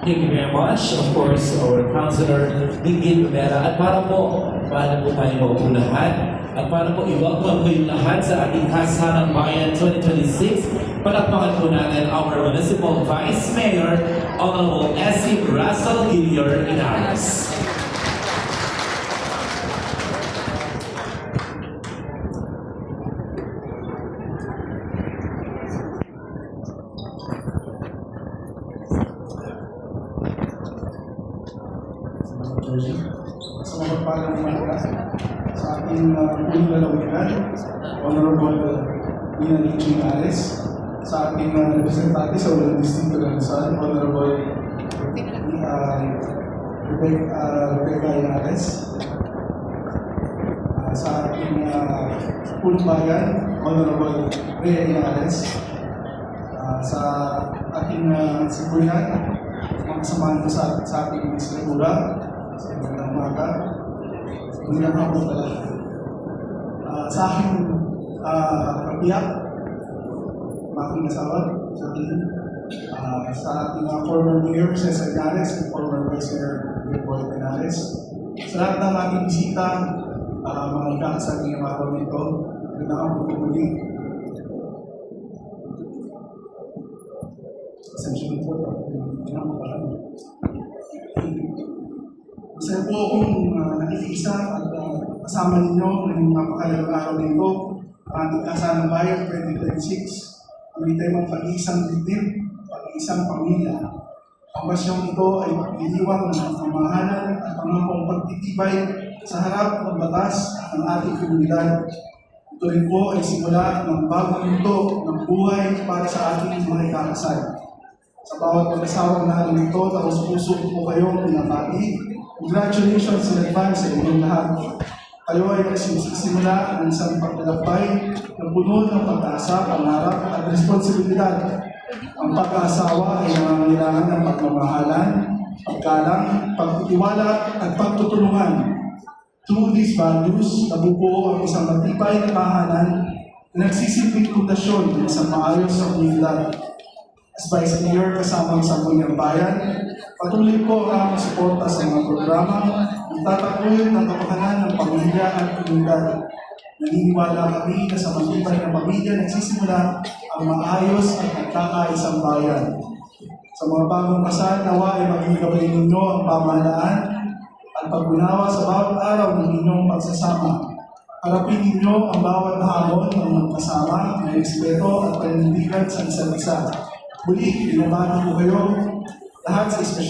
Thank you very much. Of course, our Councilor Dinggin Lumera. At para po, paano po tayo maupo lahat? At para po i-welcome ko yung lahat sa ating Kasahanang Bayan 2026, palakpakan po natin our Municipal Vice Mayor, Honorable S.C. Russell Gillier Inares. Sa mga palang umaga sa ating unang lalawigan, Honorable Nina Liching Ares, sa ating representante sa Ulang Distrito ng Rizal, Honorable Rebecca Inares, sa ating Pulbayan, Honorable Rhea Inares, sa ating Sibuyan, mga kasamahan ko sa ating Legislatura, sa magandang umaga, magandang hapon pala. Sa aking kapiyak, aking asawa, sa ating former Mayor, Cesar Inares, and former Vice Mayor, Boy Inares, sa lahat ng ating bisita, mga ikakasal ngayong araw nito, magandang hapon po muli. Essentially po, magandang hapon. Masaya po akong nakikisa at kasama ninyo ng napakalagang araw nito, ang ating Kasahanang Bayan 2026. Ang temang pag-iisang dibdib, pag-iisang pamilya. Ang basyong ito ay pag-iiwan ng pamamahalan at pangakong pagtitibay sa harap ng batas ng ating komunidad. Ito rin po ay simula ng bagong mundo ng buhay para sa ating mga ikakasal. Sa bawat mag-asawang naroon nito, tapos puso po kayong pinabati. Congratulations in advance sa inyong lahat. Kayo ay nagsisimula ng isang paglalakbay na puno ng pag-asa, pangarap at responsibilidad. Ang pag-aasawa ay nangangailangan ng pagmamahalan, paggalang, pagtitiwala at pagtutulungan. Through these values, nabubuo ang isang matibay na tahanan na nagsisilbing pundasyon ng isang maayos na komunidad. As Vice Mayor kasama sa Sangguniang Bayan, patuloy po ang suporta sa mga programa na tatakuyin ng kapakanan ng pamilya at komunidad. Naniniwala kami na sa matibay ng pamilya nagsisimula ang maayos at nagkakaisang bayan. Sa mga bagong kasal, nawa ay maging gabay ninyo ang pamahalaan at pag-unawa sa bawat araw ng inyong pagsasama. Harapin ninyo ang bawat hamon ng magkasama, may respeto at panindigan sa isa't isa. Muli, binabati ko kayo lahat sa espesyal